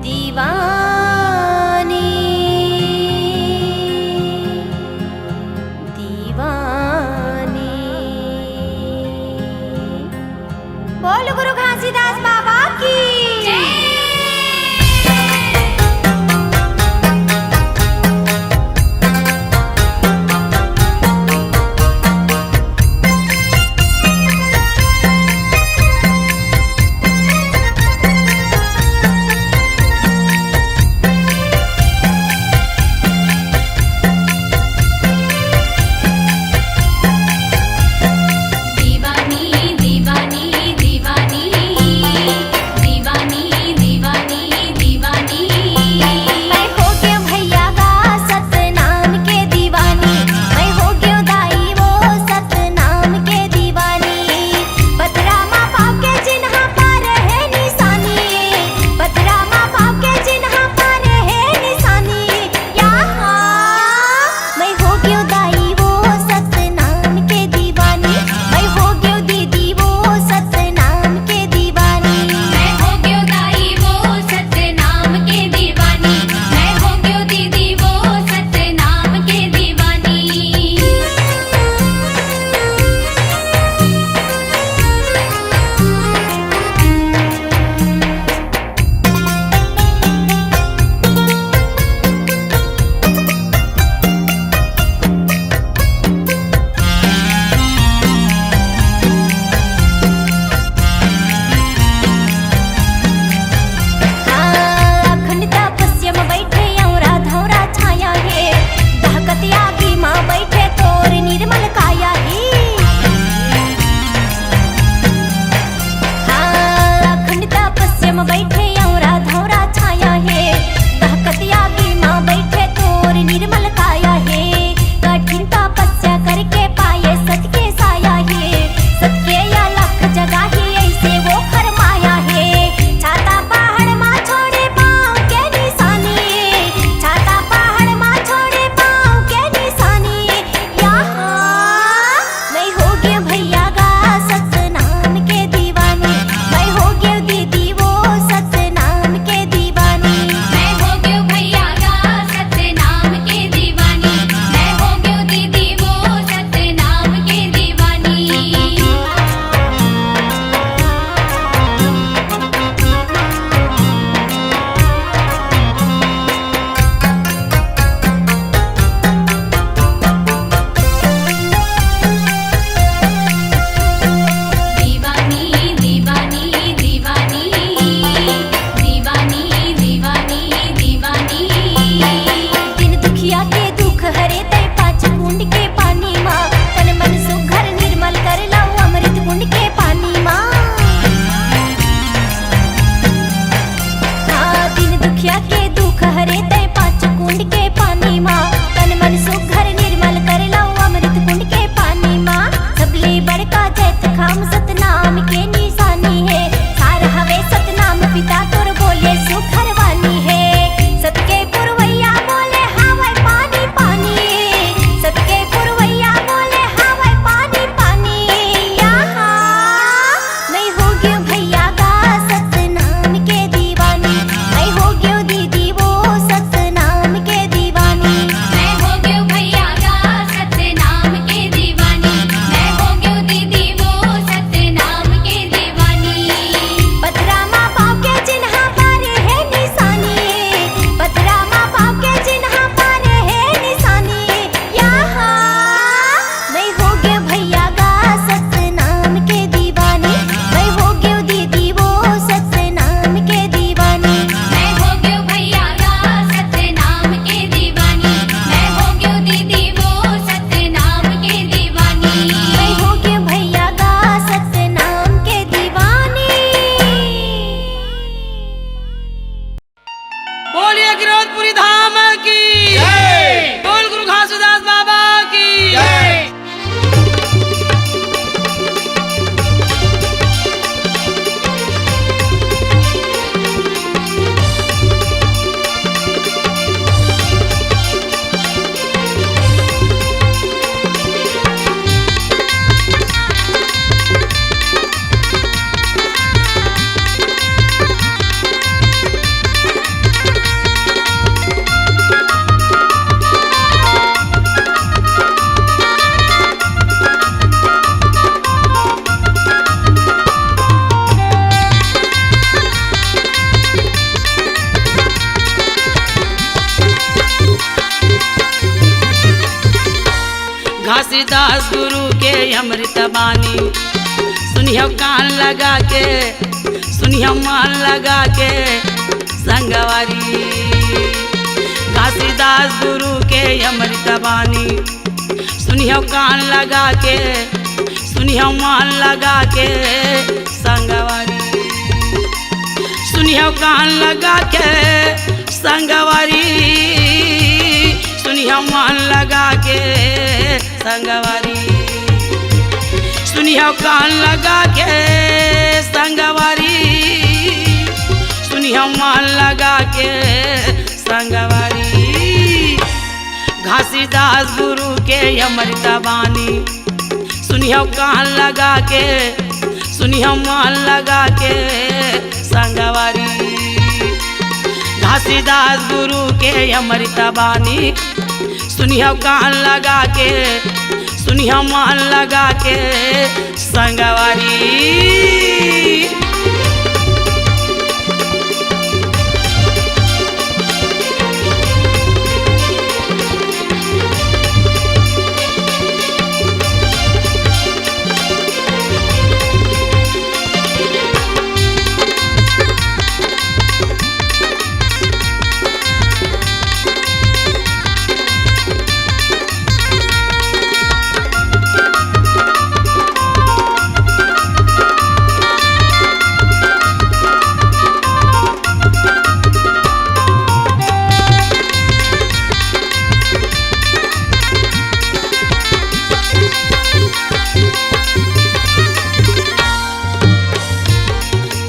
दीवानी दीवानी। बोल गुरु घासीदास बाबा की घासीदास गुरु के अमृत बानी सुनियो कान लगा के, सुनियो मान लगा के संगवारी। घासीदास गुरु के अमृत बानी सुनियो कान लगा के, सुनियो मान लगा के संगवारी। सुनियो कान लगा के संगवारी, सुनियो मान लगा के संगवारी। सुनियो कान लगा के संगवारी, सुनियो मान लगा के संगवारी। घासीदास गुरु के अमृत बानी सुनियो कान लगा के, सुनियो मान लगा के संगवारी। घासीदास गुरु के अमृत बानी सुनियो कान लगा के, सुनियो मान लगा के संगवारी।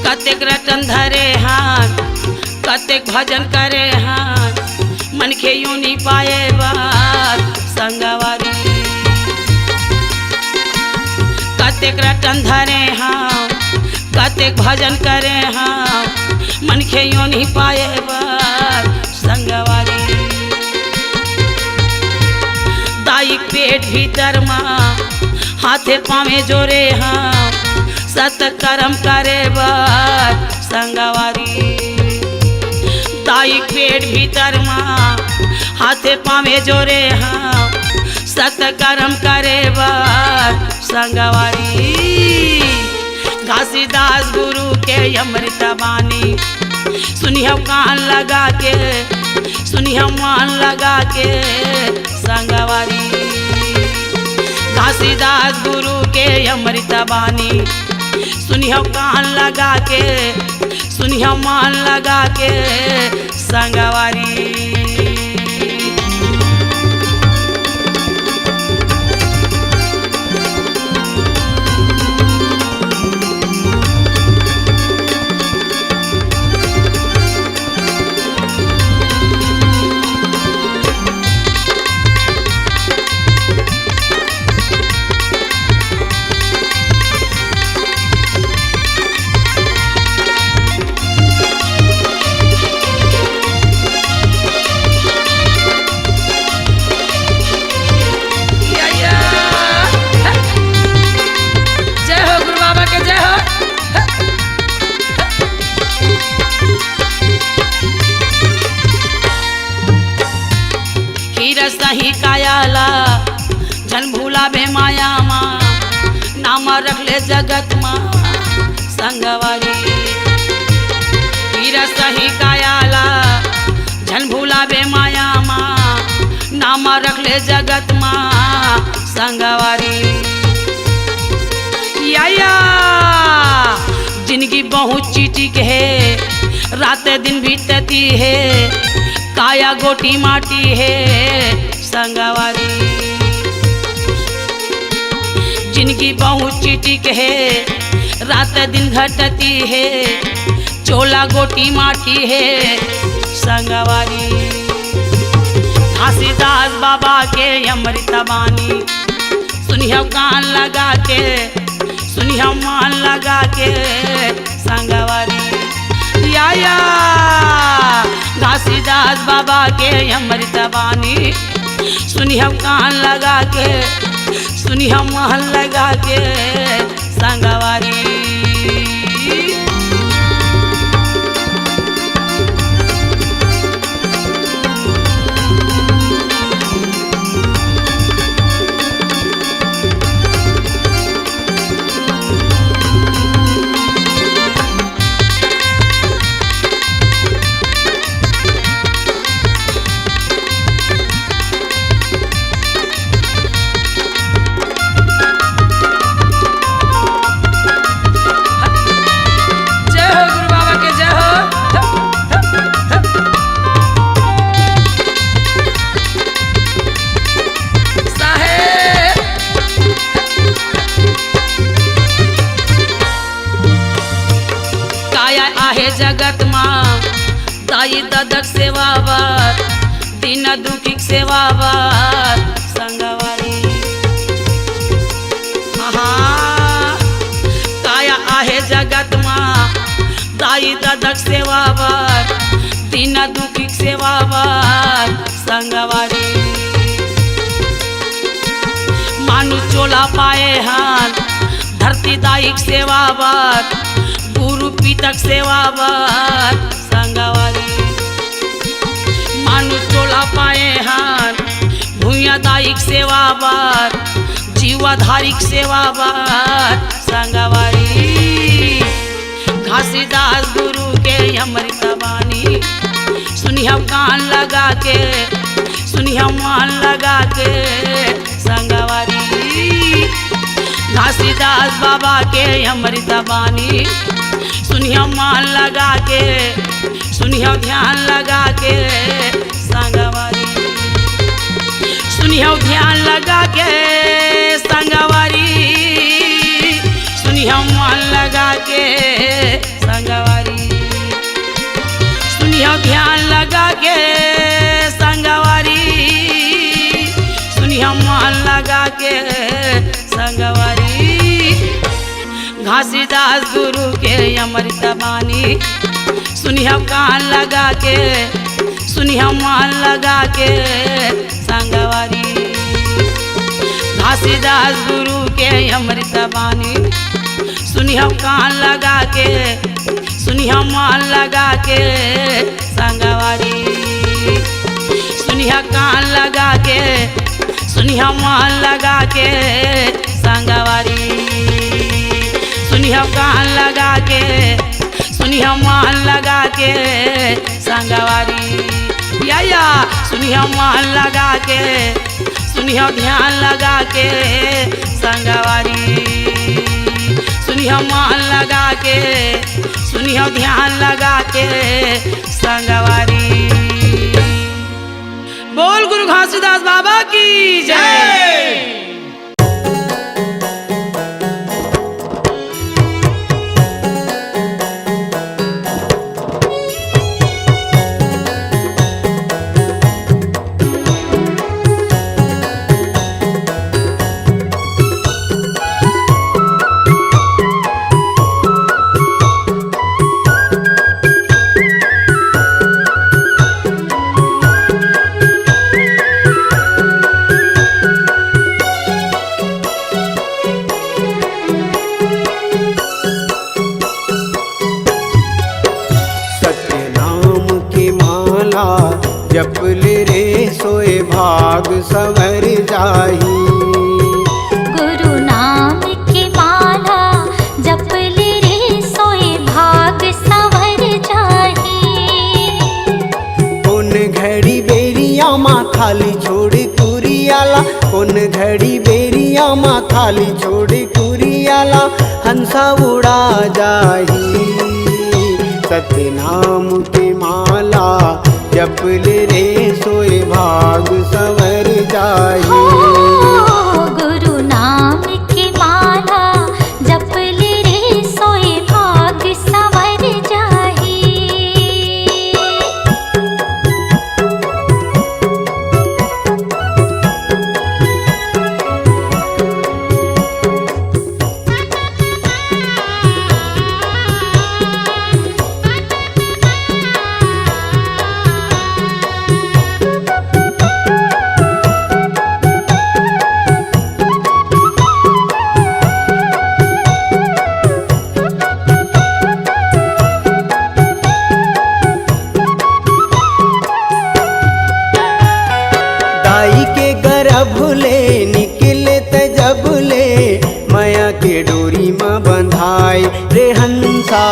कतेक रटन धरे हाथ, कतेक भजन करे हाथ, मन के यूं नहीं पाए बात संगवारी। कतेक रटन धरे हाथ, कतेक भजन करे हाथ, मन के यूं नहीं पाए बात संगवारी। दाई पेट भीतर माँ हाथे पावे जोरे हाँ, सत कर्म करे बार संगवारी। दाई पेट भीतर माँ हाथे पावे जोरे हाँ, सत कर्म करे बार संगवारी। घासीदास गुरु के अमृत बानी सुनियो कान लगा के, सुनियो मान लगा के संगवारी। घासीदास गुरु के अमृत बानी सुनियो कान लगा के, सुनियो मान लगा के संगवारी। सही कायाला जन भूला बे माया माँ, नाम रख ले जगत माँ संगवारी। हीरा सही कायाला जन भूला बे माया माँ, नाम रख ले जगत माँ संगवारी। या जिंदगी बहुत चीटिक है, रात दिन बीतती है, काया गोटी माटी है संगवारी। जिंदगी बहुत चीटिक है, रात दिन घटती है, चोला गोटी माटी है संगवारी। घासीदास बाबा के अमृत बानी सुनियो कान लगा के, सुनियो मान लगा के संगवारी। या घासीदास बाबा के अमृत बानी सुनियो कान लगा के, सुनियो मान लगा के संगवारी। जगत माँ दाई ददक सेवावर दीन दुखी सेवावर संगवारी काया आहे जगत माँ दाई ददक सेवावर दीन दुखी सेवावर संगवारी मानु चोला पाए हान धरती दायिक सेवावर गुरु पितक सेवावर संगवारी मानु चोला पाए हान भूया दायिक सेवावर जीवाधारिक सेवावर संगवारी घासीदास गुरु के अमृत वाणी सुनिया कान लगा के सुनिया मान लगा के संगवारी घासीदास बाबा के अमृत वाणी सुनिया मान लगा के सुनिया ध्यान लगा के संगवारी सुनिया ध्यान लगा के संगवारी सुनिया मान लगा के संगवारी सुनिया ध्यान लगा के संगवारी सुनिया मान लगा के संगवारी घासीदास गुरु के अमृत वाणी सुनिया कान लगा के सुनिया मान लगा के संगवारी घासीदास गुरु के अमृत वाणी सुनिया कान लगा के सुनिया मान लगा के संगवारी सुनिया कान लगा के सुनिया मान लगा के संगवारी सुनिया कान लगा के सुनिया मान लगा के संगवारी या सुनिया मान लगा के सुनिया ध्यान लगा के संगवारी सुनिया मान लगा के सुनिया ध्यान लगा के संगवारी। बोल गुरु घासीदास बाबा की जय। जपले रे सोए भाग संवर जाही। गुरु नाम की माला जपले रे सोए भाग संवर जाही। कौन घड़ी बेरिया माँ खाली छोड़ कुरियाला कौन घड़ी बेरिया माँ खाली छोड़ कुरियाला हंसा उड़ा जाही। सत्य नाम की माला जपले रे सोए भाग संवर जाही। गुरु नाम की माला जपले रे सोए भाग संवर जाही। दाई के गर्भले निकले त जबले माया के डोरी माँ बंधाए रे हंसा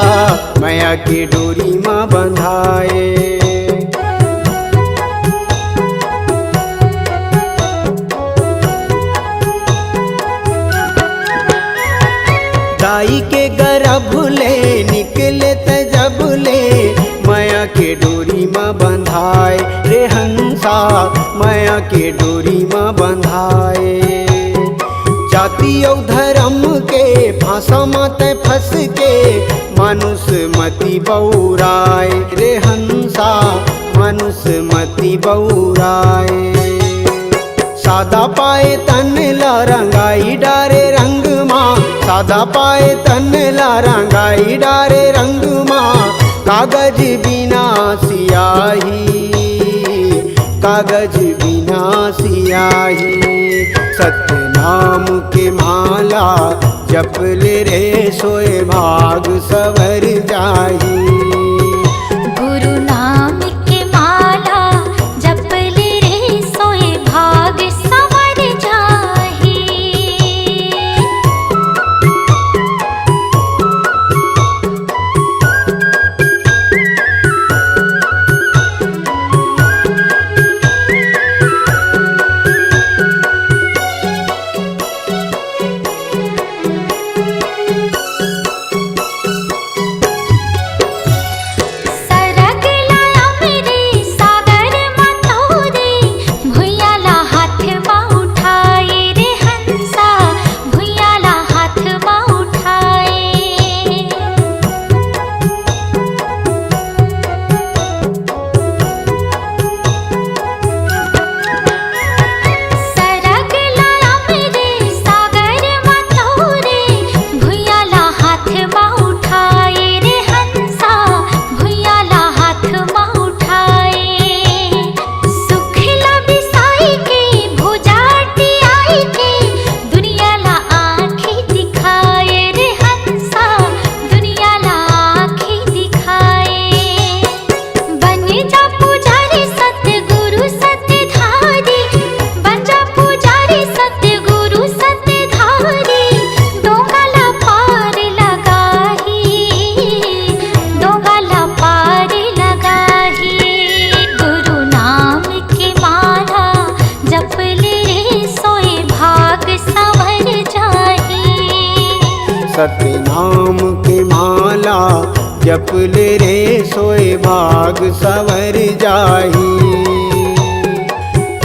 माया के डोरी माँ बंधाए। दाई के गर्भले निकले त जबले माया के डोरी माँ बंधाए रे हंसा माया के डोरी माँ बंधाए। जाति और धर्म के फांसा मत फंस के मनुष्य मति बौराए रे हंसा मनुष्य मति बौराए। सादा पाए तन ला रंगाई डारे रंग माँ, सादा पाए तन ला रंगाई डारे रंग माँ। कागज बिना सियाही, कागज बिना सियाही। सत्य नाम के माला जप ले रे सोए भाग सवर जाही। गुरु नाम के माला जप ले रे सोए भाग संवर जाही। सत्य नाम के माला जप ले रे सोए भाग सवर जाही।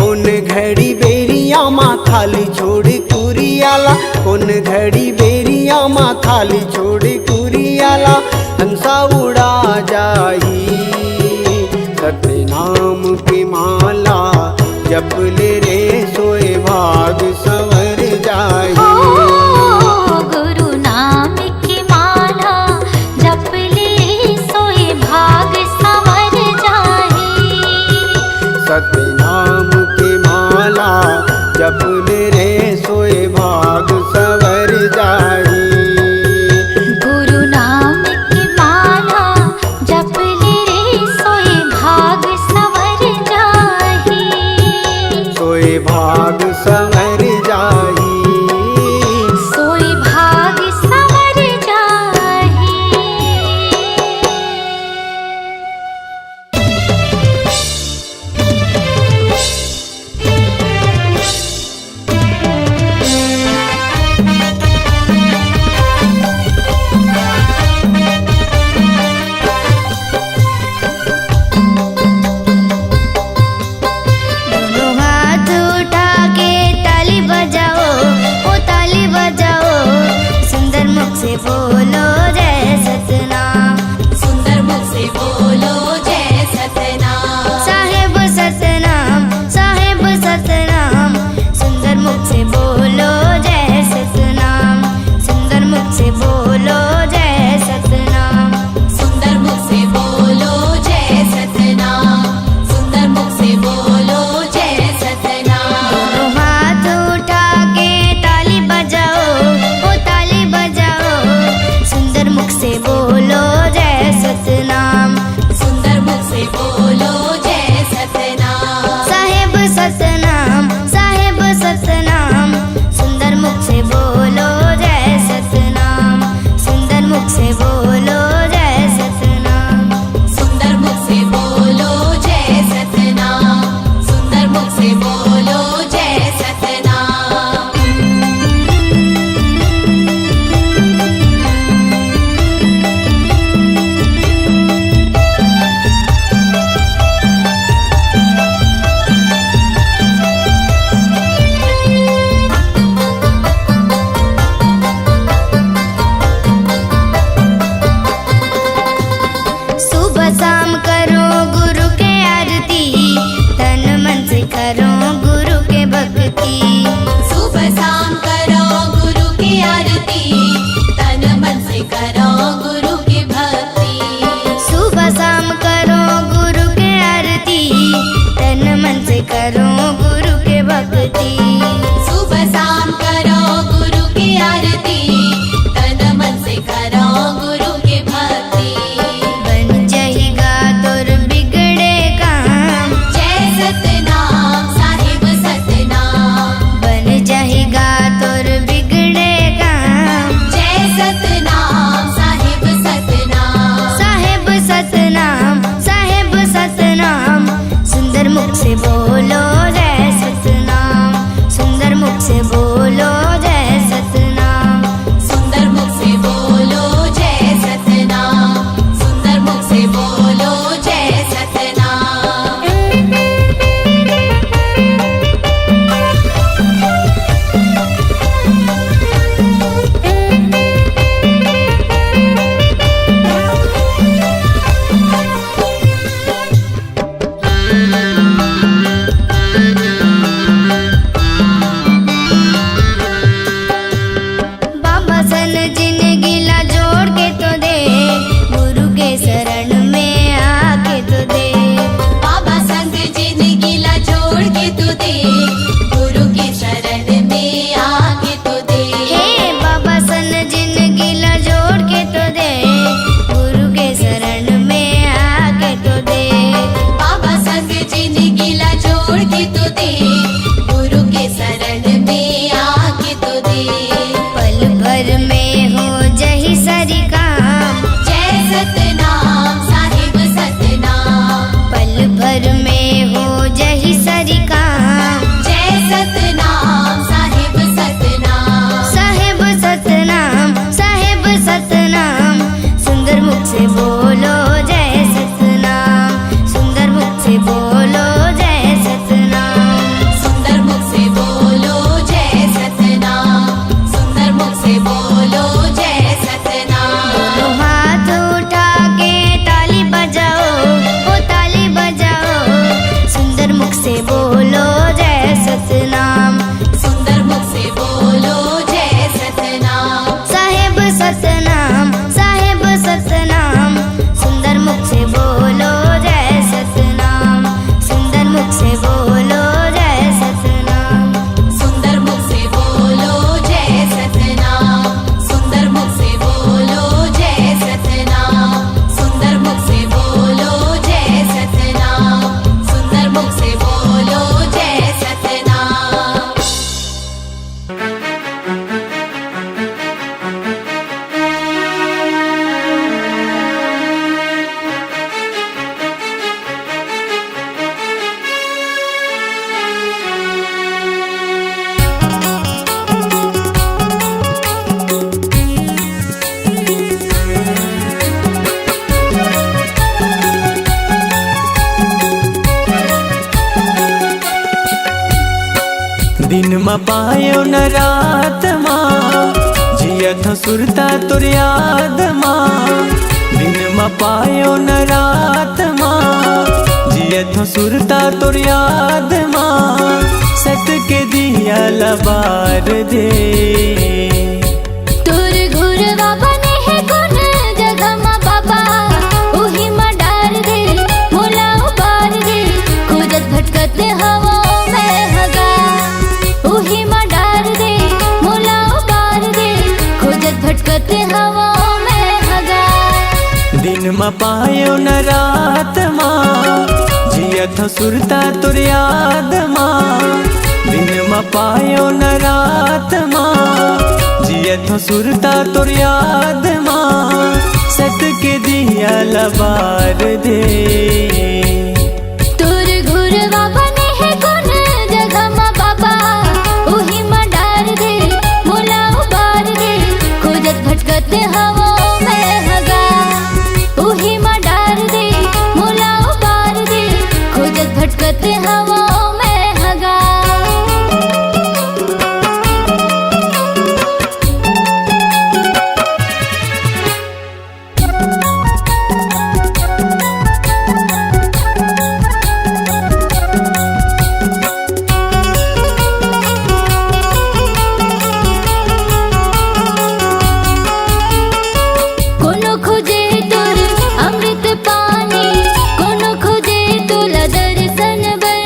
उन घड़ी बेरिया माँ थाली छोड़ कुरियाला, उन घड़ी बेरिया माँ थाली छोड़ कुरियाला। हंसा उड़ा जाही। सत्य नाम के माला जप ले रे सोए भाग सवर जाही। सत्य नाम के माला जप ले रे सोए भाग सवर जाही। गुरु नाम की माला जप ले रे सोए भाग सवर जाही। सोए भाग सवर जाही। सोए भाग सवर जाही। दोनों हाथ उठा के दिन में पायो न रात माँ जियत सुरता तोर याद माँ। दिन में पायो न रात माँ जियत सुरता तोर याद माँ। सत के दिया लबार दे तोर घुरवा बने है कौन जगह मा बाबा उही मा डार दे मोला उबार दे खोजत भटकत हवा में हगा उही मा डार दे मोला उबार दे खोजत भटकत हवा में हगा। दिन में पायो न रात माँ जियत सुरता तोर याद माँ। दिन में पायो न रात माँ जियत सुरता तोर याद माँ। सत के दिया लबार दे तोर घुरवा बने है कौन जगह मा बाबा उही मा डार दे मोला उबार दे खोजत भटकत हवा में हगा उही मा डार दे मोला उबार दे खोजत भटकत हवा में हगा। कोनो खोजे तोर अमृत पानी कोनो खोजे तोला दर्शन बर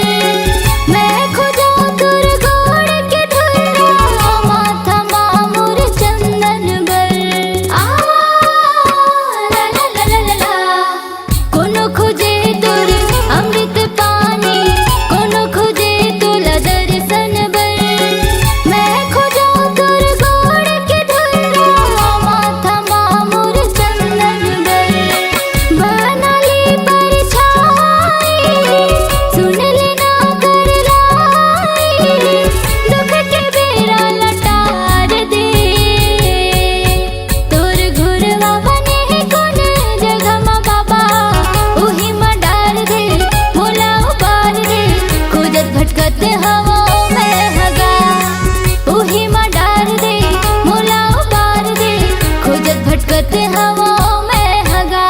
मैं खोजा तोर गोड़ के धुरा माथा मामूर चंदन बर आ ला ला ला ला ला ला। कोनो खोजे तोर अमृत पानी कोनो खोजे तोला दर्शन बर मैं खोजा तोर गोड़ के धुरा माथा मामूर चंदन बर बना ली परछाई सुन लेना कर लाई दुख के बेरा लटार दे तोर घुरवा बने है कौन जगह मा बाबा उही मा डार दे मोला उबार दे खोजत भटकत हवा में हगा उही मा डार दे मोला उबार दे खोजत भटकत हवा में हगा।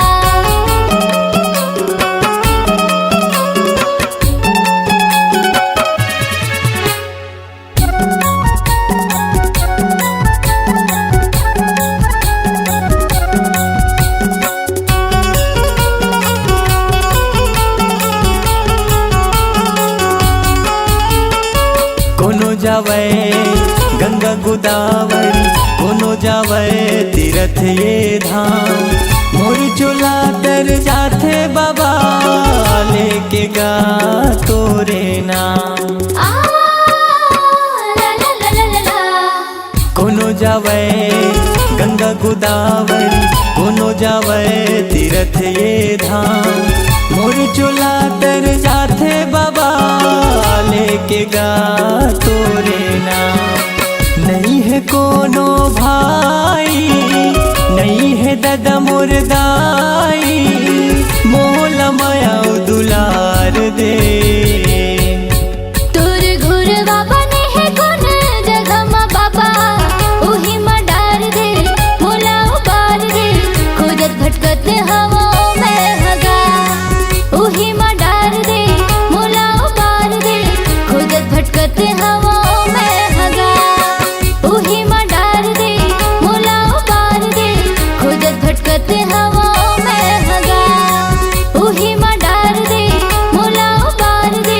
कोनो जावे गंगा गोदावरी कोनो जावे तीर्थ ये धाम। मोर चोला तर जाथे बाबा लेके गा तोरे नाम। आ ला ला ला ला ला ला। कोनो जावे गंगा गोदावरी कोनो जावे तीर्थ ये धाम। मोर चोला तर जाथे बाबा लेके गा तोरे नाम। नहीं है कोनो भाई नहीं है दादा मोर दाई मोला माया दुलार दे तोर घुरवा बने है कौन जगह मा बाबा उही मा डार दे मोला उबार दे खोजत भटकत हवा में हगा उही मा डार दे मोला उबार दे खोजत भटकत हवा में हगा उही मा डार दे मोला उबार दे खोजत भटकत हवा में हगा उही मा डार दे मोला उबार दे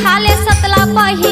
खाले सतला पही